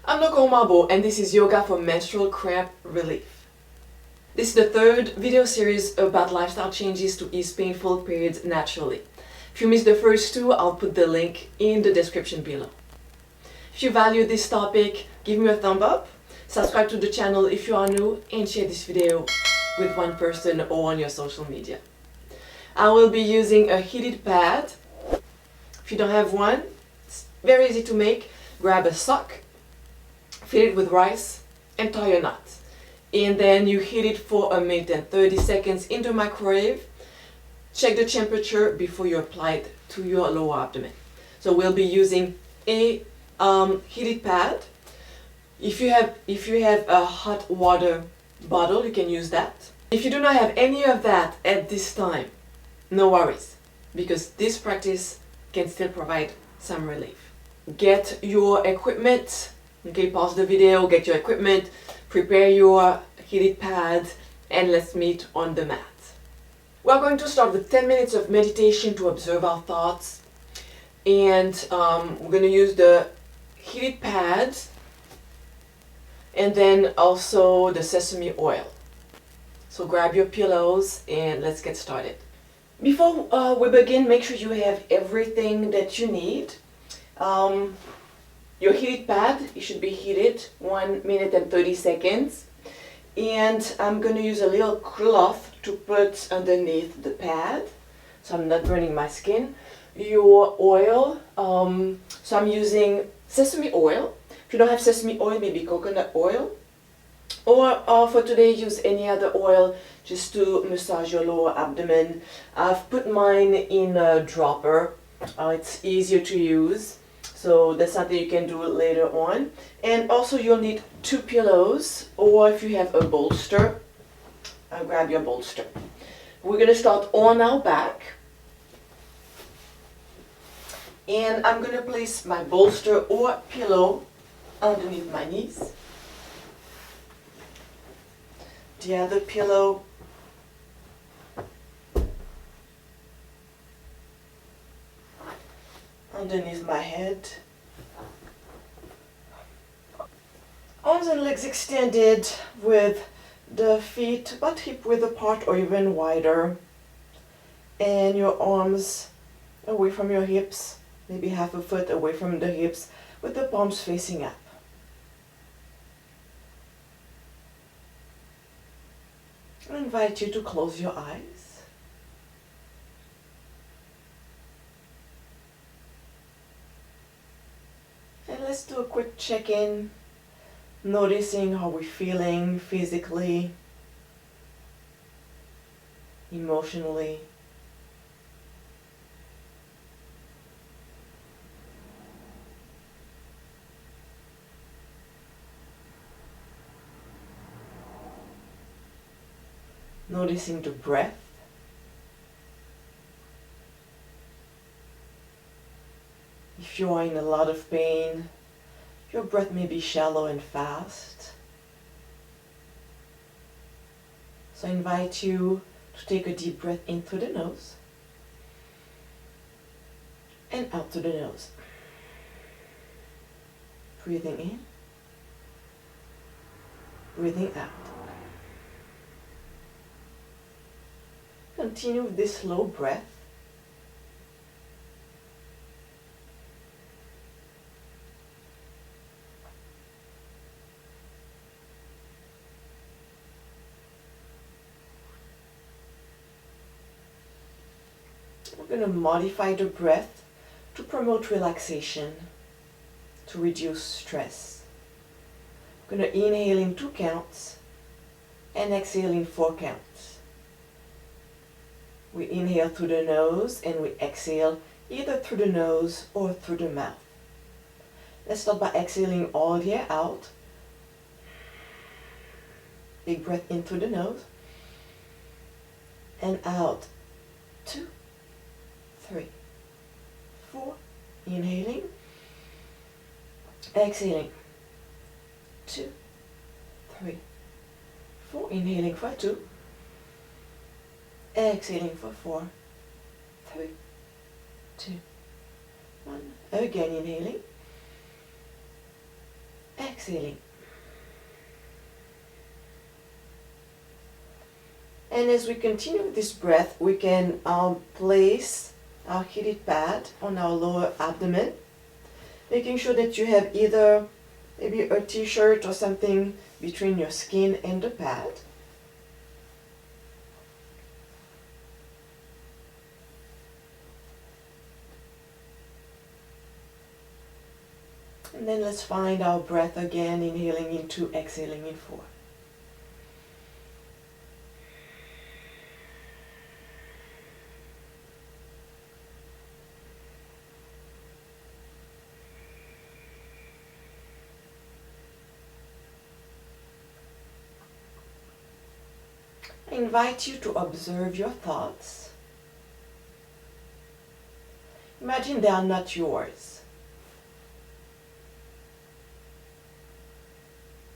I'm Nicole Marbo, and this is Yoga for Menstrual Cramp Relief. This is the third video series about lifestyle changes to ease painful periods naturally. If you missed the first two, I'll put the link in the description below. If you value this topic, give me a thumb up, subscribe to the channel if you are new, and share this video with one person or on your social media. I will be using a heated pad. If you don't have one, it's very easy to make. Grab a sock, fill it with rice, and tie a knot. And then you heat it for a minute and 30 seconds in the microwave. Check the temperature before you apply it to your lower abdomen. So we'll be using a heated pad. If you have a hot water bottle, you can use that. If you do not have any of that at this time, no worries, because this practice can still provide some relief. Get your equipment. Okay, pause the video, get your equipment, prepare your heated pad, and let's meet on the mat. We're going to start with 10 minutes of meditation to observe our thoughts. And we're going to use the heated pad and then also the sesame oil. So grab your pillows and let's get started. Before we begin, make sure you have everything that you need. Your heated pad, it should be heated 1 minute and 30 seconds. And I'm going to use a little cloth to put underneath the pad, so I'm not burning my skin. Your oil, so I'm using sesame oil. If you don't have sesame oil, maybe coconut oil. Or for today, use any other oil just to massage your lower abdomen. I've put mine in a dropper. It's easier to use. So that's something you can do later on. And also you'll need 2 pillows, or if you have a bolster, grab your bolster. We're going to start on our back. And I'm going to place my bolster or pillow underneath my knees. The other pillow underneath my head. Arms and legs extended with the feet about hip width apart or even wider. And your arms away from your hips, maybe half a foot away from the hips, with the palms facing up. I invite you to close your eyes. And let's do a quick check-in, noticing how we're feeling physically, emotionally. Noticing the breath. If you are in a lot of pain, your breath may be shallow and fast. So I invite you to take a deep breath in through the nose and out through the nose. Breathing in, breathing out. Continue with this slow breath. We're going to modify the breath to promote relaxation, to reduce stress. We're going to inhale in 2 counts and exhale in 4 counts. We inhale through the nose and we exhale either through the nose or through the mouth. Let's start by exhaling all the air out. Big breath in through the nose and out. 2, 3, 4. Inhaling, exhaling. 2, 3, 4. Inhaling for 2. Exhaling for 4, 3, 2, 1. Again inhaling. exhaling. And as we continue with this breath, we can place our heated pad on our lower abdomen, making sure that you have either maybe a t-shirt or something between your skin and the pad. And then let's find our breath again, inhaling in 2, exhaling in 4. I invite you to observe your thoughts. Imagine they are not yours.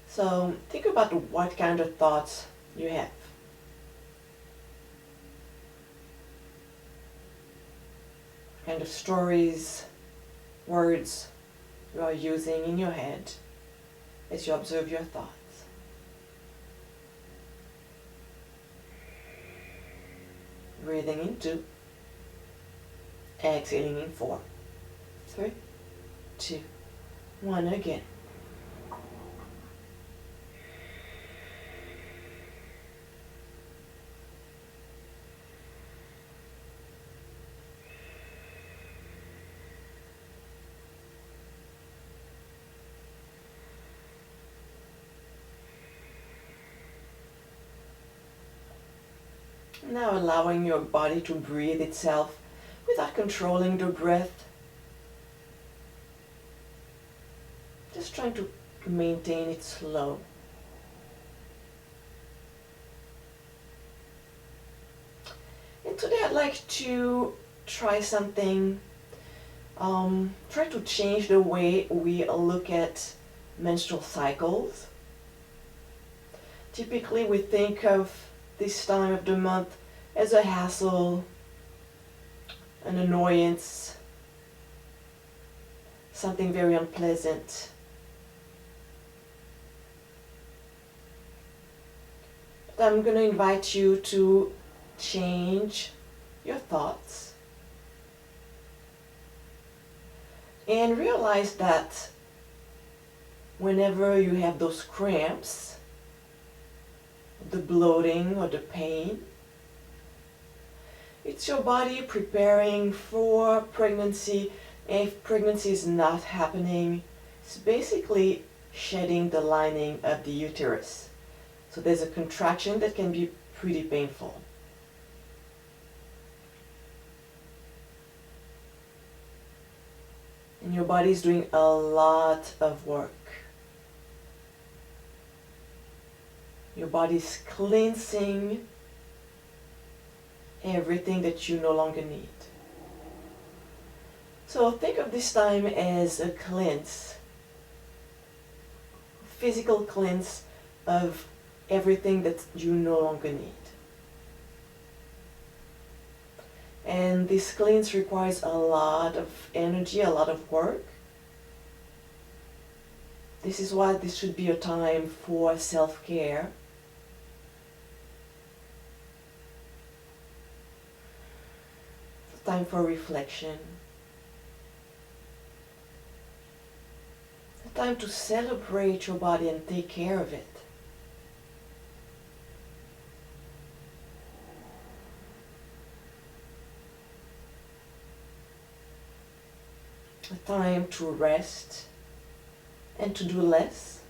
So think about what kind of thoughts you have. What kind of stories, words you are using in your head as you observe your thoughts. Breathing in 2, exhaling in 4. 3, 2, 1 again. Now allowing your body to breathe itself without controlling the breath. Just trying to maintain it slow. And today I'd like to try something, try to change the way we look at menstrual cycles. Typically we think of this time of the month as a hassle, an annoyance, something very unpleasant. But I'm going to invite you to change your thoughts and realize that whenever you have those cramps, the bloating or the pain, it's your body preparing for pregnancy. And if pregnancy is not happening, it's basically shedding the lining of the uterus. So there's a contraction that can be pretty painful. And your body is doing a lot of work. Your body is cleansing everything that you no longer need. So think of this time as a cleanse, physical cleanse of everything that you no longer need. And this cleanse requires a lot of energy, a lot of work. This is why this should be a time for self-care. Time for reflection. A time to celebrate your body and take care of it. A time to rest and to do less,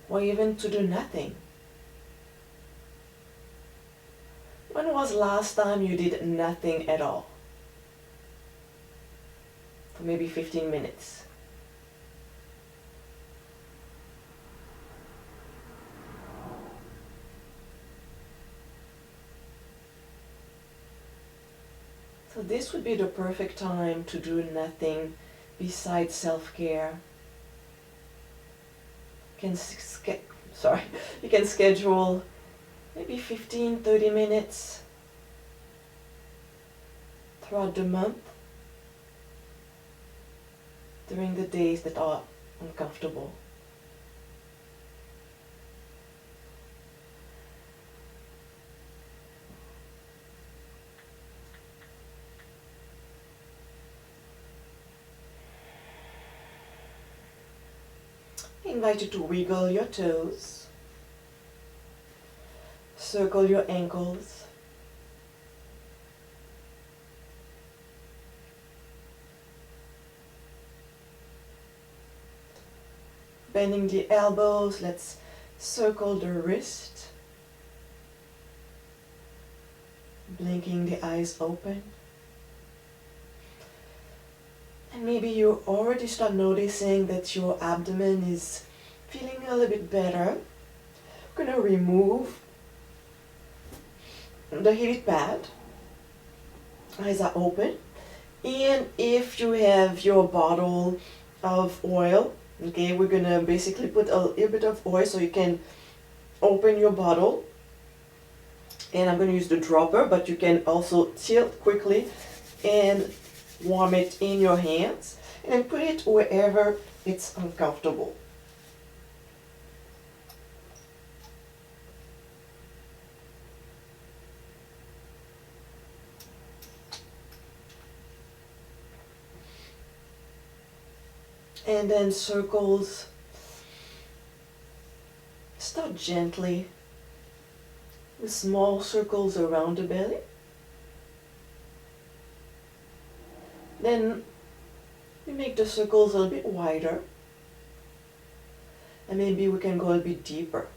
or even to do nothing. When was the last time you did nothing at all? For maybe 15 minutes. So this would be the perfect time to do nothing besides self-care. You can schedule maybe 15-30 minutes throughout the month during the days that are uncomfortable. I invite you to wiggle your toes, circle your ankles, bending the elbows. Let's circle the wrist, blinking the eyes open. And maybe you already start noticing that your abdomen is feeling a little bit better. I'm going to remove the heated pad. Eyes are open. And if you have your bottle of oil, okay, we're going to basically put a little bit of oil so you can open your bottle. And I'm going to use the dropper, but you can also tilt quickly and warm it in your hands and put it wherever it's uncomfortable. And then circles. Start gently with small circles around the belly. Then we make the circles a little bit wider. And maybe we can go a bit deeper.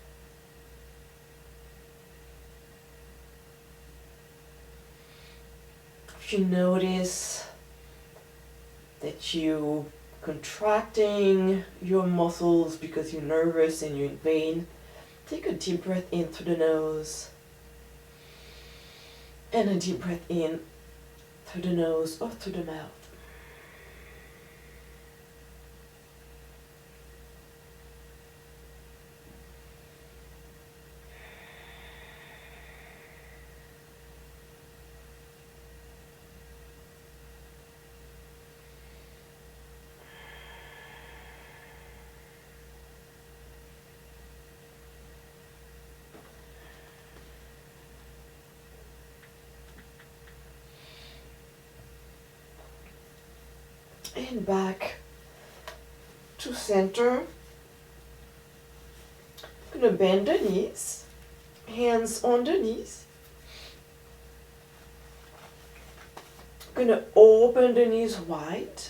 If you notice that you contracting your muscles because you're nervous and you're in pain, take a deep breath in through the nose and a deep breath in through the nose or through the mouth. And back to center. I'm going to bend the knees, hands on the knees. I'm going to open the knees wide.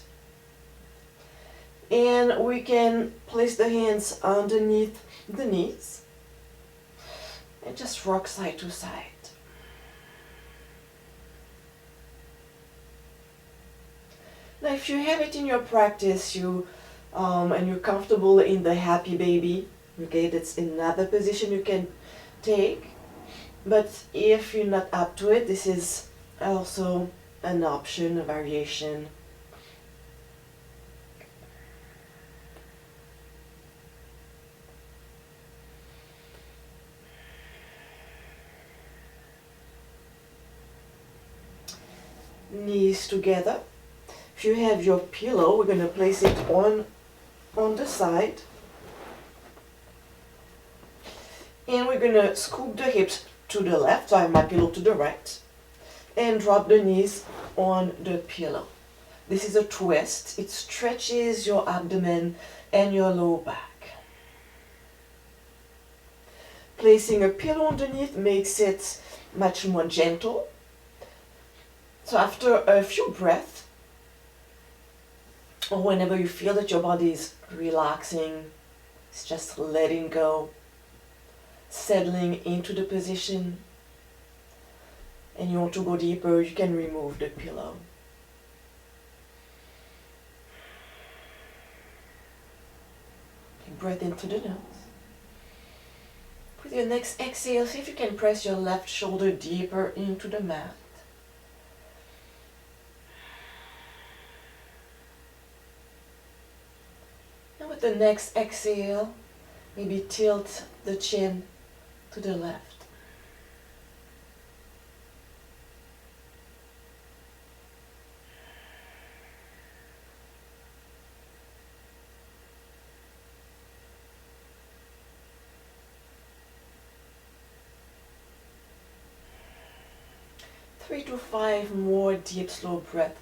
And we can place the hands underneath the knees and just rock side to side. Now, if you have it in your practice, and you're comfortable in the happy baby, okay, that's another position you can take. But if you're not up to it, this is also an option, a variation. Knees together. If you have your pillow, we're going to place it on the side. And we're going to scoop the hips to the left, so I have my pillow to the right. And drop the knees on the pillow. This is a twist. It stretches your abdomen and your lower back. Placing a pillow underneath makes it much more gentle. So after a few breaths, or whenever you feel that your body is relaxing, it's just letting go, settling into the position, and you want to go deeper, you can remove the pillow. Breathe in through the nose. With your next exhale, see if you can press your left shoulder deeper into the mat. And with the next exhale, maybe tilt the chin to the left. 3 to 5 more deep, slow breaths.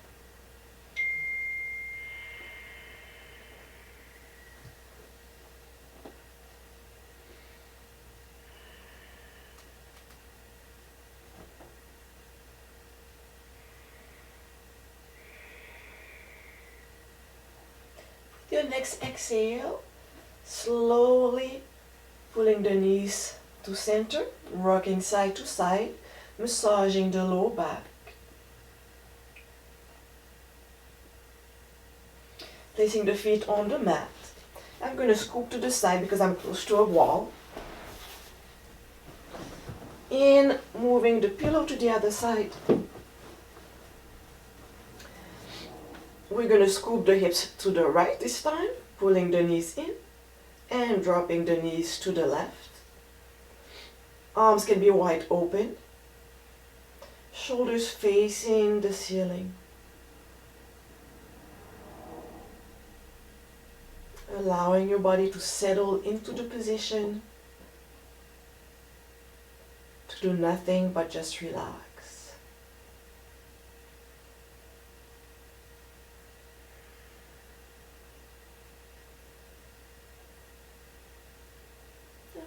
Your next exhale, slowly pulling the knees to center, rocking side to side, massaging the low back. Placing the feet on the mat. I'm going to scoop to the side because I'm close to a wall. And moving the pillow to the other side. We're going to scoop the hips to the right this time, pulling the knees in and dropping the knees to the left. Arms can be wide open. Shoulders facing the ceiling. Allowing your body to settle into the position, to do nothing but just relax.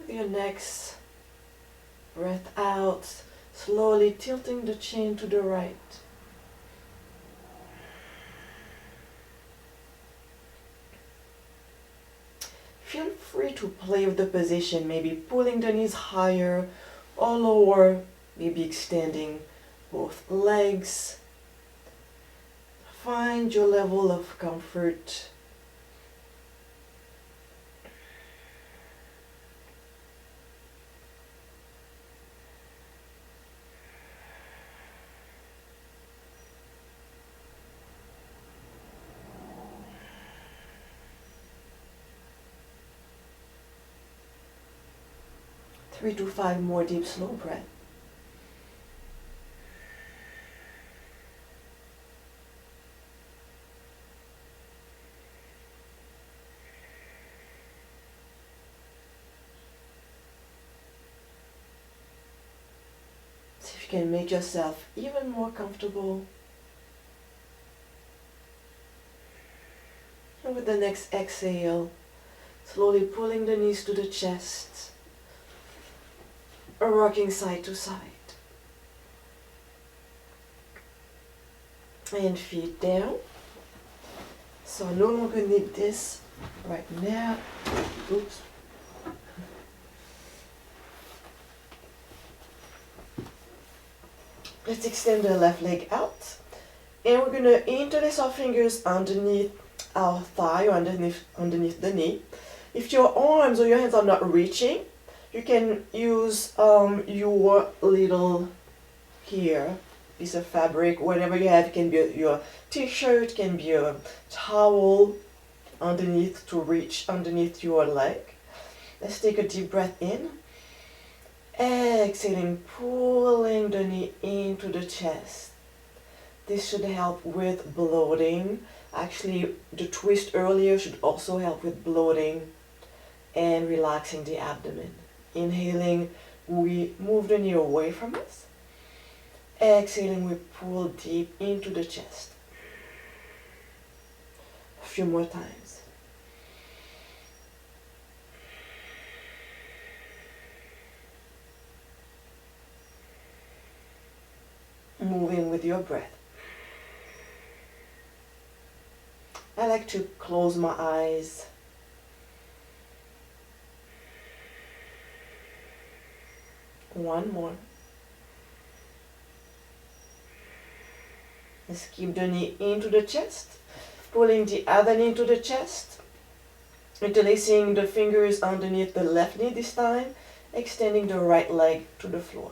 And your next breath out, slowly tilting the chin to the right. Feel free to play with the position, maybe pulling the knees higher or lower, maybe extending both legs. Find your level of comfort. Three to five more deep, slow breaths. See if you can make yourself even more comfortable. And with the next exhale, slowly pulling the knees to the chest. Or rocking side to side. And feet down. So I no longer need this right now. Oops. Let's extend the left leg out. And we're going to interlace our fingers underneath our thigh or underneath the knee. If your arms or your hands are not reaching, you can use your little piece of fabric, whatever you have. It can be your t-shirt, can be a towel underneath to reach underneath your leg. Let's take a deep breath in. Exhaling, pulling the knee into the chest. This should help with bloating. Actually, the twist earlier should also help with bloating and relaxing the abdomen. Inhaling, we move the knee away from us. Exhaling, we pull deep into the chest. A few more times. Moving with your breath. I like to close my eyes. One more. Let's keep the knee into the chest, pulling the other knee into the chest, interlacing the fingers underneath the left knee this time, extending the right leg to the floor.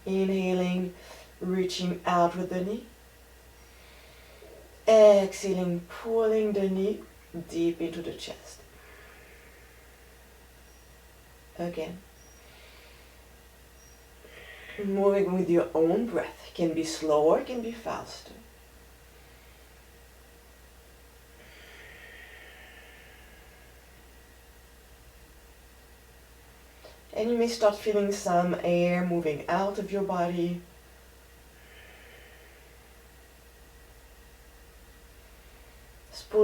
Inhaling, reaching out with the knee. Exhaling, pulling the knee deep into the chest. Again. Moving with your own breath. It can be slower, it can be faster. And you may start feeling some air moving out of your body,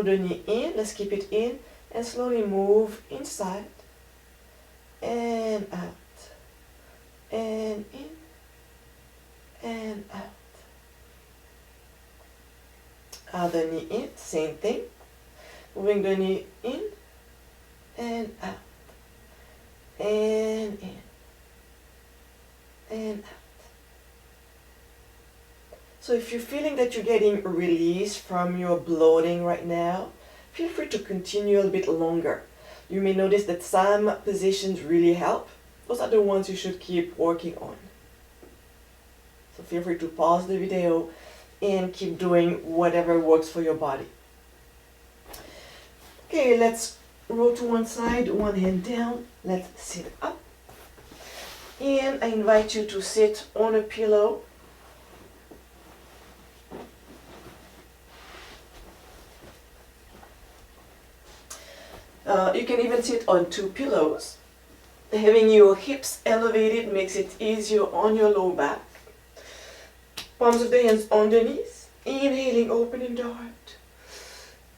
pull the knee in, let's keep it in, and slowly move inside, and out, and in, and out. Other knee in, same thing. Moving the knee in, and out, and in, and out. So if you're feeling that you're getting release from your bloating right now, feel free to continue a little bit longer. You may notice that some positions really help. Those are the ones you should keep working on. So feel free to pause the video and keep doing whatever works for your body. Okay, let's roll to one side, one hand down. Let's sit up. And I invite you to sit on a pillow. You can even sit on two pillows. Having your hips elevated makes it easier on your low back. Palms of the hands on the knees. Inhaling, opening the heart.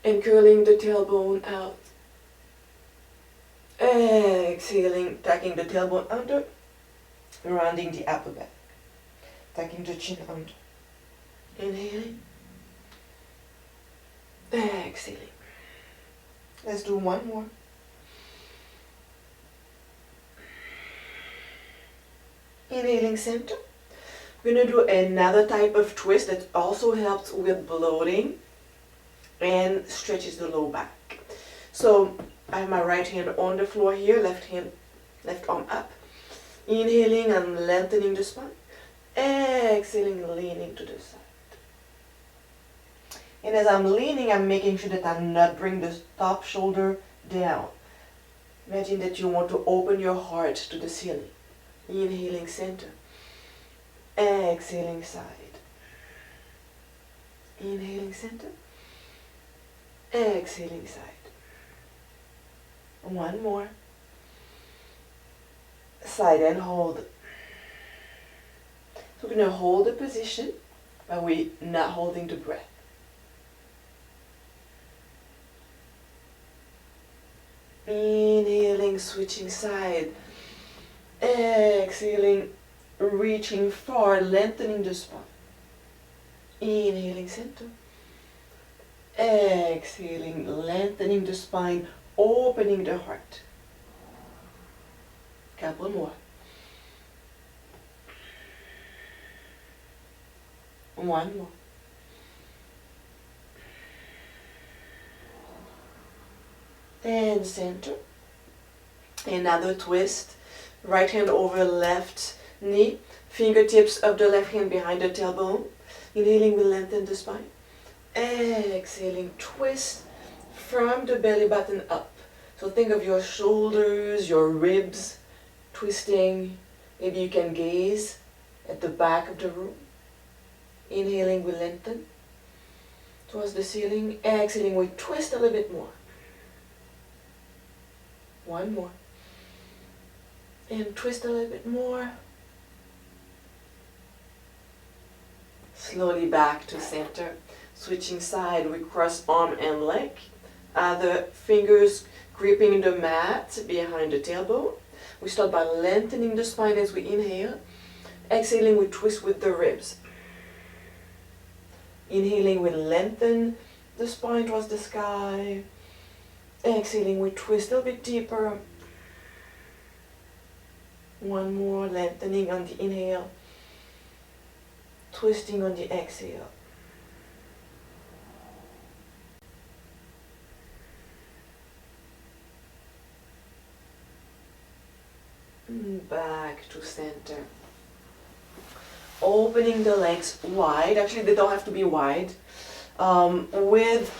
And curling the tailbone out. Exhaling, tucking the tailbone under. Rounding the upper back. Tucking the chin under. Inhaling. Exhaling. Let's do one more. Inhaling center. We're going to do another type of twist that also helps with bloating and stretches the low back. So I have my right hand on the floor here, left arm up. Inhaling and lengthening the spine. Exhaling, leaning to the side. And as I'm leaning, I'm making sure that I'm not bringing the top shoulder down. Imagine that you want to open your heart to the ceiling. Inhaling center. Exhaling side. Inhaling center. Exhaling side. One more. Side and hold. So we're going to hold the position, but we're not holding the breath. Inhaling, switching side. Exhaling, reaching forward, lengthening the spine. Inhaling center. Exhaling, lengthening the spine, opening the heart. Couple more. One more. And center. Another twist. Right hand over left knee. Fingertips of the left hand behind the tailbone. Inhaling will lengthen the spine. Exhaling, twist from the belly button up. So think of your shoulders, your ribs twisting. Maybe you can gaze at the back of the room. Inhaling will lengthen towards the ceiling. Exhaling will twist a little bit more. One more. And twist a little bit more. Slowly back to center. Switching side, we cross arm and leg. Other fingers gripping the mat behind the tailbone. We start by lengthening the spine as we inhale. Exhaling, we twist with the ribs. Inhaling, we lengthen the spine towards the sky. Exhaling, we twist a little bit deeper. One more, lengthening on the inhale. Twisting on the exhale. Back to center. Opening the legs wide. Actually, they don't have to be wide. With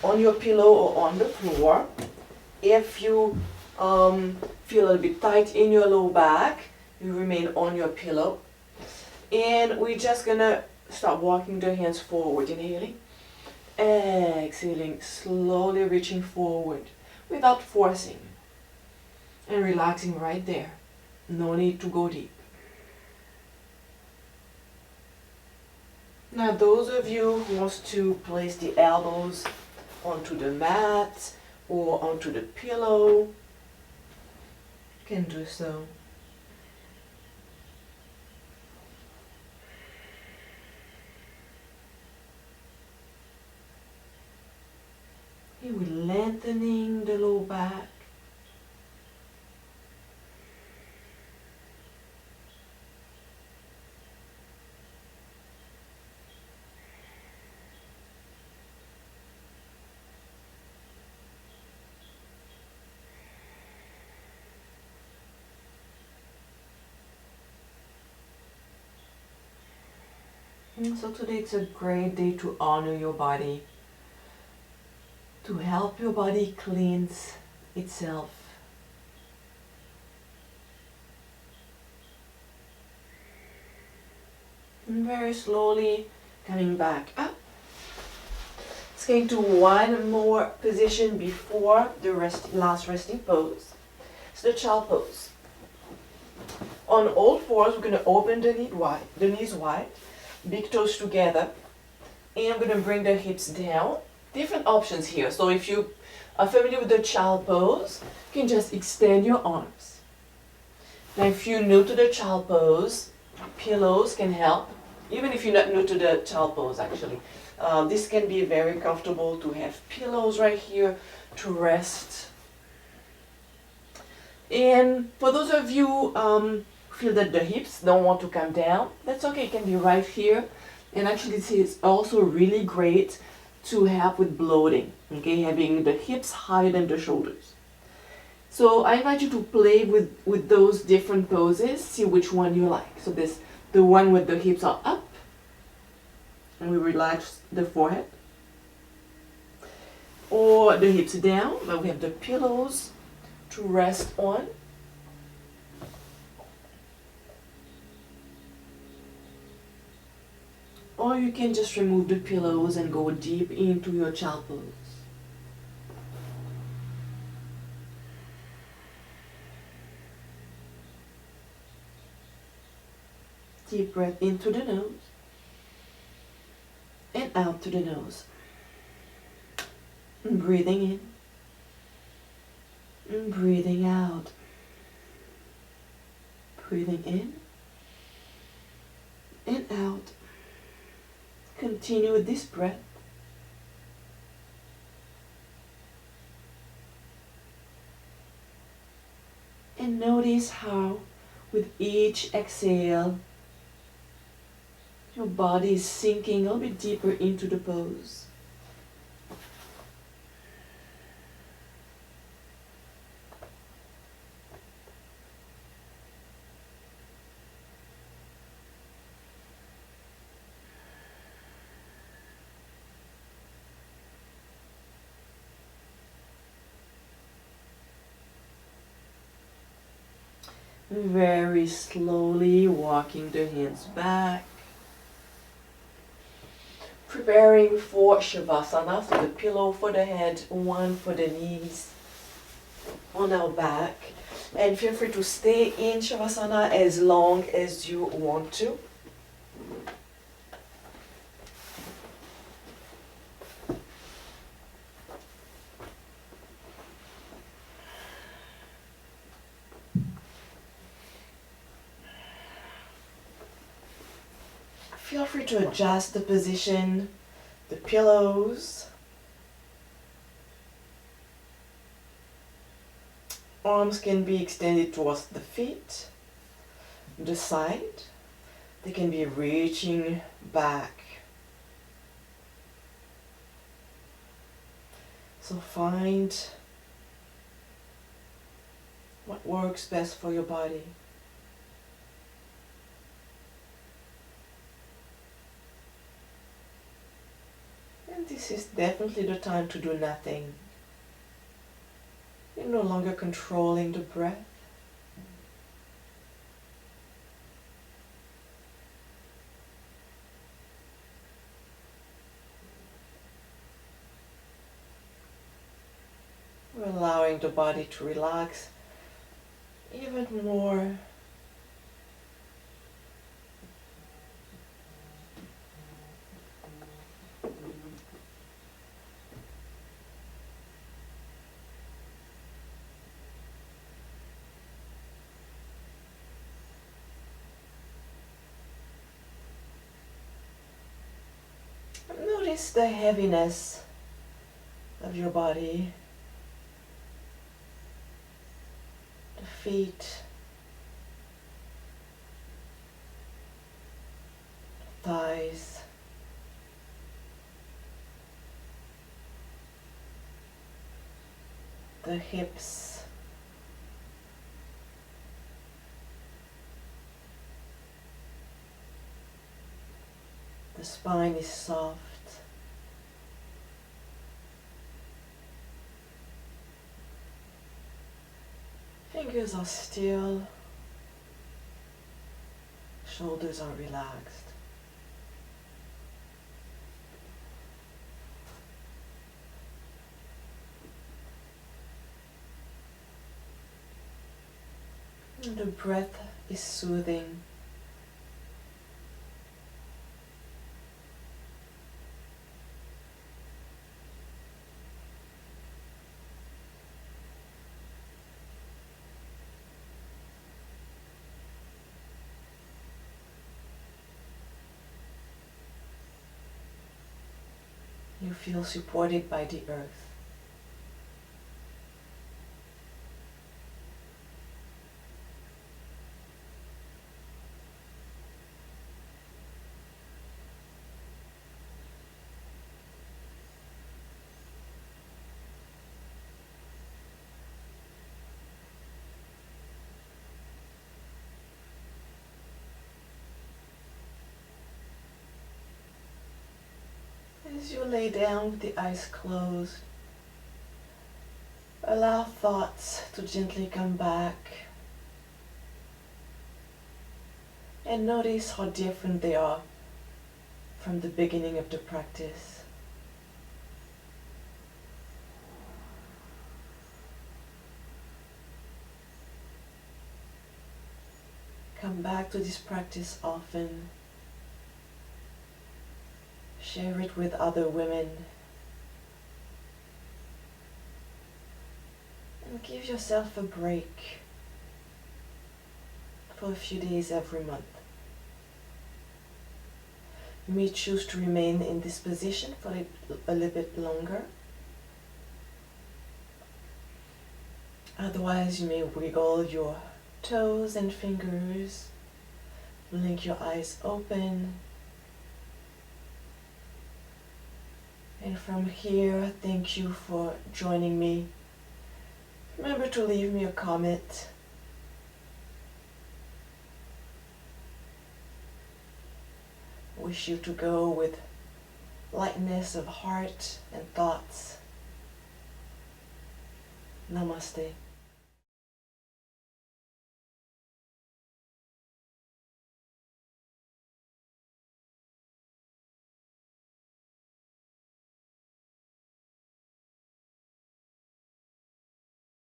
on your pillow or on the floor. If you feel a little bit tight in your low back, you remain on your pillow. And we're just gonna start walking the hands forward, inhaling. Exhaling, slowly reaching forward without forcing. And relaxing right there. No need to go deep. Now those of you who wants to place the elbows onto the mat or onto the pillow, you can do so. Here we're lengthening the low back. So today it's a great day to honor your body, to help your body cleanse itself. And very slowly coming back up. Let's get into one more position before the last resting pose. It's the child pose. On all fours, we're going to open the knees wide, big toes together, and I'm going to bring the hips down. Different options here. So if you are familiar with the child pose, you can just extend your arms. Now if you're new to the child pose, pillows can help. Even if you're not new to the child pose actually. This can be very comfortable to have pillows right here to rest. And for those of you who feel that the hips don't want to come down, that's okay, it can be right here. And actually this is also really great to help with bloating, okay, having the hips higher than the shoulders. So I invite you to play with those different poses, see which one you like. So this, the one with the hips are up, and we relax the forehead. Or the hips down, where we have the pillows to rest on. Or you can just remove the pillows and go deep into your child pose. Deep breath into the nose and out to the nose. And breathing in and breathing out. Breathing in and out. Continue with this breath. And notice how with each exhale your body is sinking a little bit deeper into the pose. Very slowly walking the hands back. Preparing for shavasana, so the pillow for the head, one for the knees on our back. And feel free to stay in shavasana as long as you want to. Feel free to adjust the position, the pillows. Arms can be extended towards the feet, the side. They can be reaching back. So find what works best for your body. This is definitely the time to do nothing. You're no longer controlling the breath. We're allowing the body to relax even more. Notice the heaviness of your body, the feet, thighs, the hips, the spine is soft. Fingers are still, shoulders are relaxed. And the breath is soothing. You feel supported by the earth. As you lay down with the eyes closed, allow thoughts to gently come back and notice how different they are from the beginning of the practice. Come back to this practice often. Share it with other women. And give yourself a break for a few days every month. You may choose to remain in this position for a little bit longer. Otherwise, you may wiggle your toes and fingers, blink your eyes open. And from here, thank you for joining me. Remember to leave me a comment. Wish you to go with lightness of heart and thoughts. Namaste.